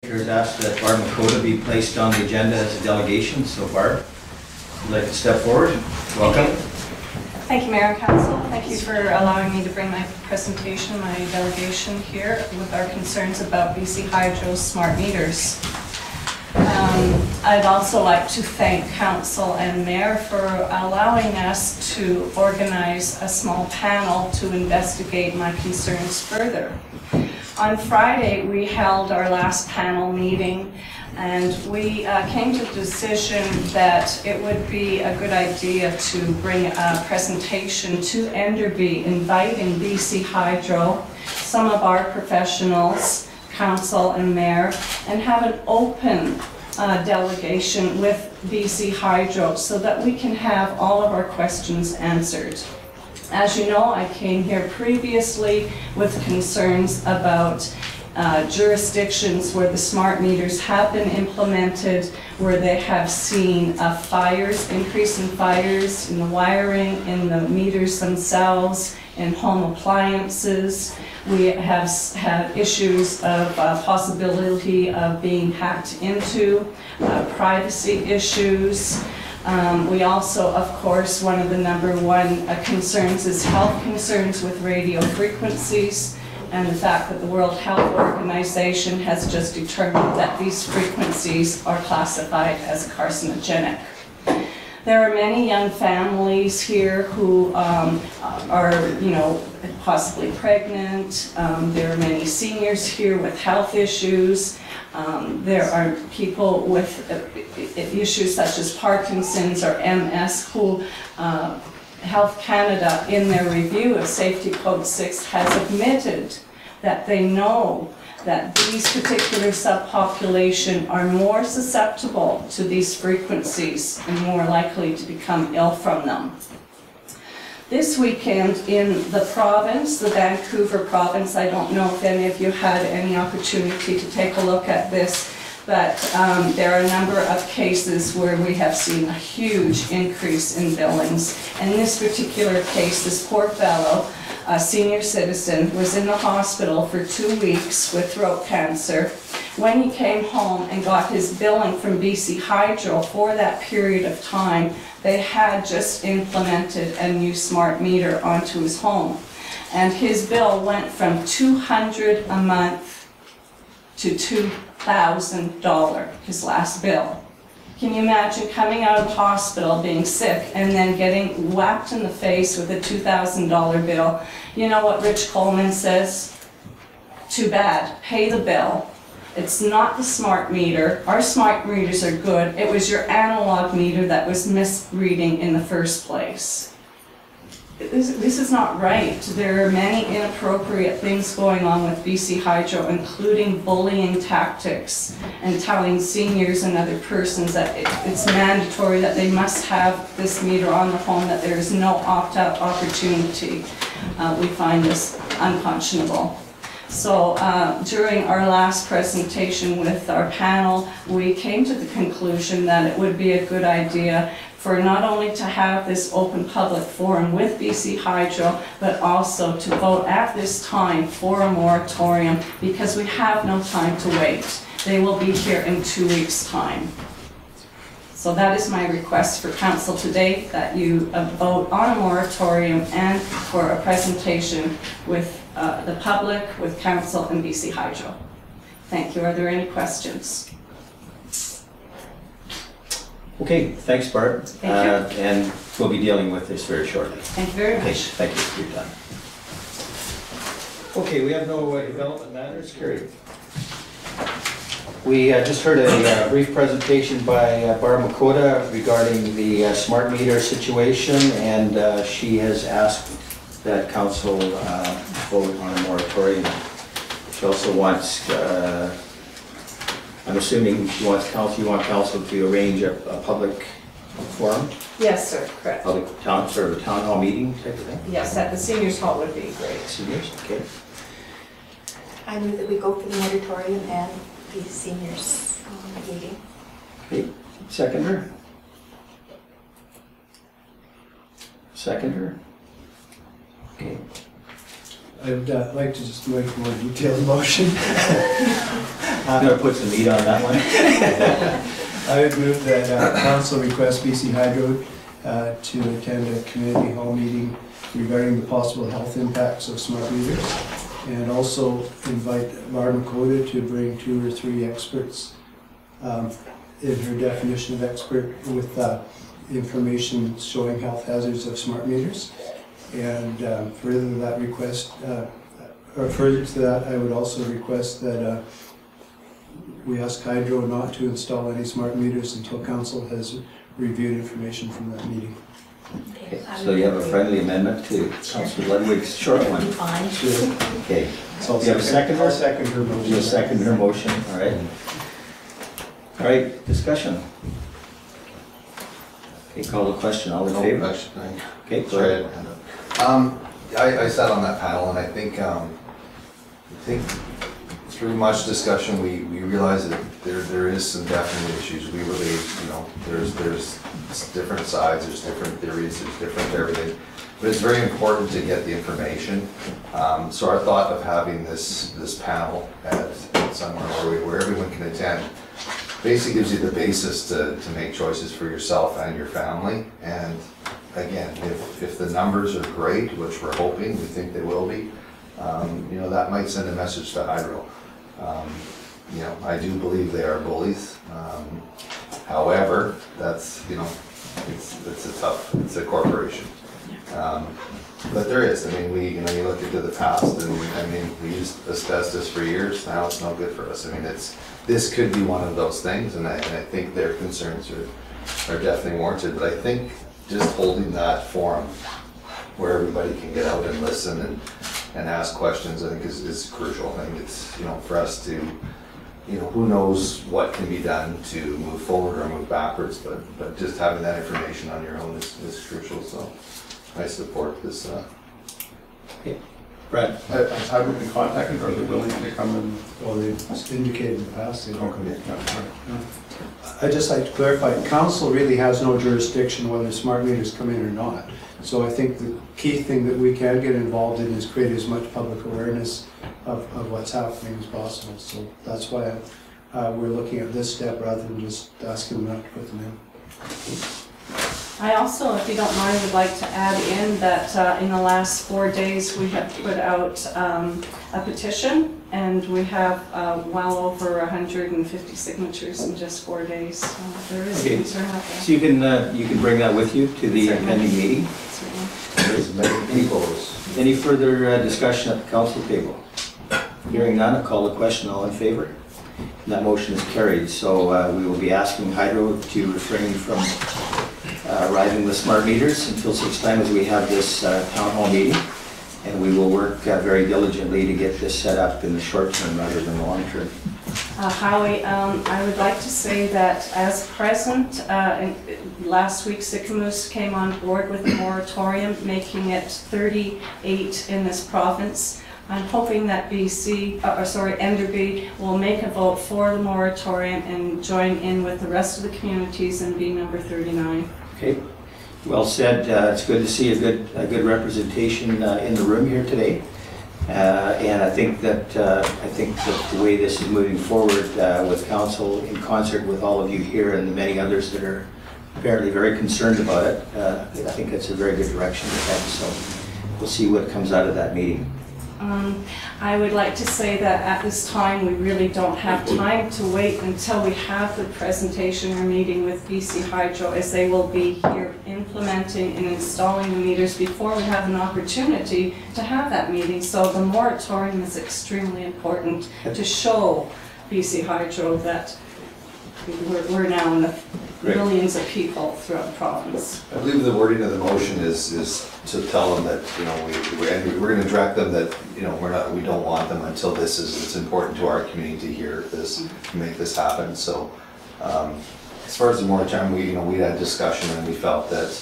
Has asked that Barb Makota be placed on the agenda as a delegation. So Barb, would like to step forward. Welcome. Thank you, Mayor and Council. Thank you for allowing me to bring my presentation, my delegation here with our concerns about BC Hydro's smart meters. I'd also like to thank Council and Mayor for allowing us to organize a small panel to investigate my concerns further. On Friday, we held our last panel meeting, and we came to the decision that it would be a good idea to bring a presentation to Enderby, inviting BC Hydro, some of our professionals, Council and Mayor, and have an open delegation with BC Hydro so that we can have all of our questions answered. As you know, I came here previously with concerns about jurisdictions where the smart meters have been implemented, where they have seen fires, increase in fires in the wiring, in the meters themselves, in home appliances. We have had issues of possibility of being hacked into, privacy issues. We also, of course, one of the #1 concerns is health concerns with radio frequencies, and the fact that the World Health Organization has just determined that these frequencies are classified as carcinogenic. There are many young families here who are, possibly pregnant. There are many seniors here with health issues. There are people with issues such as Parkinson's or MS who Health Canada, in their review of Safety Code 6, has admitted that they know that these particular subpopulation are more susceptible to these frequencies and more likely to become ill from them. This weekend in the province, the Vancouver province, I don't know if any of you had any opportunity to take a look at this, but there are a number of cases where we have seen a huge increase in billings. And in this particular case, this poor fellow, a senior citizen, was in the hospital for 2 weeks with throat cancer. When he came home and got his billing from BC Hydro for that period of time, they had just implemented a new smart meter onto his home. And his bill went from $200 a month to $2,000, his last bill. Can you imagine coming out of the hospital, being sick, and then getting whacked in the face with a $2,000 bill? You know what Rich Coleman says? Too bad, pay the bill. It's not the smart meter. Our smart meters are good. It was your analog meter that was misreading in the first place. This is not right. There are many inappropriate things going on with BC Hydro, including bullying tactics and telling seniors and other persons that it's mandatory that they must have this meter on the home, that there is no opt-out opportunity. We find this unconscionable. So during our last presentation with our panel, we came to the conclusion that it would be a good idea for not only to have this open public forum with BC Hydro, but also to vote at this time for a moratorium, because we have no time to wait. They will be here in 2 weeks' time. So that is my request for Council today, that you vote on a moratorium and for a presentation with the public, with Council and BC Hydro. Thank you. Are there any questions? Okay, thanks Barb. Thank you. And we'll be dealing with this very shortly. Thank you very much. Thank you for your time. Okay, we have no development matters. Carried. We just heard a brief presentation by Barb Makota regarding the smart meter situation, and she has asked that Council vote on a moratorium. She also wants, I'm assuming you want Council to arrange a public forum? Yes, sir, correct. Public town, sort of a town hall meeting type of thing? Yes, at the seniors hall would be great. Seniors, okay. I move that we go for the moratorium and the seniors meeting. Okay, seconder? Seconder? Okay. I would like to just make a more detailed motion. I'm gonna put some meat on that one. I would move that council request BC Hydro to attend a community hall meeting regarding the possible health impacts of smart meters, and also invite Barb Makota to bring 2 or 3 experts in her definition of expert with information showing health hazards of smart meters. And further to that request, I would also request that we ask Hydro not to install any smart meters until council has reviewed information from that meeting. Okay, so you have a friendly amendment to Councillor Ludwig's short one? Fine. Sure. Okay. So Do you have a second? I'll second her motion. You'll second her motion, all right. All right, discussion. Okay, call the question, all in favor? Okay, go ahead. I sat on that panel, and I think through much discussion, we realized that there is some definite issues. We really, there's different sides, there's different theories, there's different everything. But it's very important to get the information. So our thought of having this panel at somewhere where everyone can attend basically gives you the basis to make choices for yourself and your family. And again, if the numbers are great, which we're hoping, we think they will be, that might send a message to Hydro. I do believe they are bullies. However, that's, it's a corporation. But there is, you look into the past, and we used asbestos for years, now it's no good for us. This could be one of those things, and I think their concerns are definitely warranted, but I think just holding that forum where everybody can get out and listen and ask questions, I think is crucial. I think it's, for us to, who knows what can be done to move forward or move backwards, but just having that information on your own is crucial, so I support this. Okay. Brad? I would be contacted, or are they willing to come and? Well, they've indicated in the past. Okay. I'd just like to clarify, council really has no jurisdiction whether smart meters come in or not. So I think the key thing that we can get involved in is create as much public awareness of what's happening as possible. So that's why we're looking at this step rather than just asking them not to put them in. I also, if you don't mind, would like to add in that in the last 4 days we have put out a petition, and we have well over 150 signatures in just 4 days. So there is Okay. concern out there. So you can bring that with you to the Certainly. pending meeting. Certainly. There's many people. Any further discussion at the council table? Hearing none, I'll call the question, all in favor? And that motion is carried. So we will be asking Hydro to refrain from arriving with smart meters until such time as we have this town hall meeting. And we will work very diligently to get this set up in the short term rather than the long term. Howie, I would like to say that as present, last week Sycamoose came on board with a moratorium, making it 38 in this province. I'm hoping that Enderby will make a vote for the moratorium and join in with the rest of the communities and be number 39. Okay, well said. It's good to see a good representation in the room here today. And I think that the way this is moving forward with council in concert with all of you here and the many others that are apparently very concerned about it, I think it's a very good direction to head. So we'll see what comes out of that meeting. I would like to say that at this time we really don't have time to wait until we have the presentation or meeting with BC Hydro, as they will be here implementing and installing the meters before we have an opportunity to have that meeting. So the moratorium is extremely important to show BC Hydro that we're now in the millions of people throughout the province. I believe the wording of the motion is to tell them that, we're going to direct them that, we don't want them until it's important to our community to hear this, to make this happen. So, as far as the moratorium, we had discussion, and we felt that,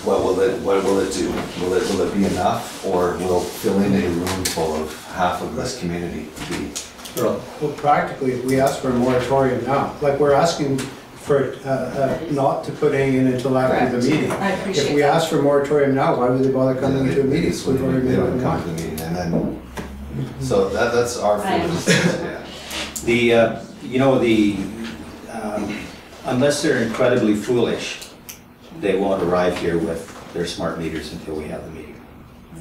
what will it do? Will it be enough, or will fill in a room full of half of this community be? Well, practically, if we ask for a moratorium now, like we're asking for not to put any in until after the meeting. I appreciate If we that. ask for a moratorium now, why would they bother coming to a meeting? They would come to the meeting, and then So that's our I feeling. Yeah. You know, unless they're incredibly foolish, they won't arrive here with their smart meters until we have the meeting.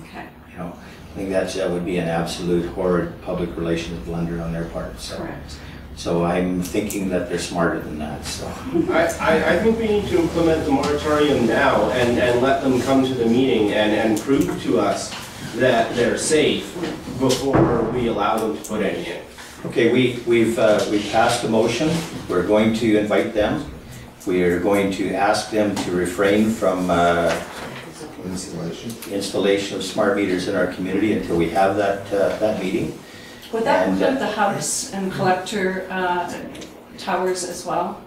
Okay, You know, I think that would be an absolute horrid public relations blunder on their part. So, correct. so I'm thinking that they're smarter than that. So, I think we need to implement the moratorium now and let them come to the meeting and prove to us that they're safe before we allow them to put any in. okay, we've passed the motion. We're going to invite them. We are going to ask them to refrain from installation of smart meters in our community until we have that meeting. Would that And, include the hubs and collector towers as well?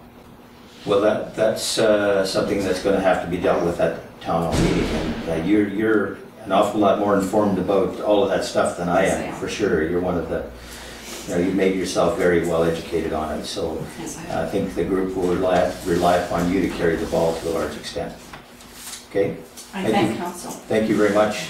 Well, that's something that's going to have to be dealt with at town hall meeting. And you're an awful lot more informed about all of that stuff than I am, for sure. You're one of the, you know, you've made yourself very well educated on it. So I think the group will rely upon you to carry the ball to a large extent. Okay? I Thank thank you. council. Thank you very much.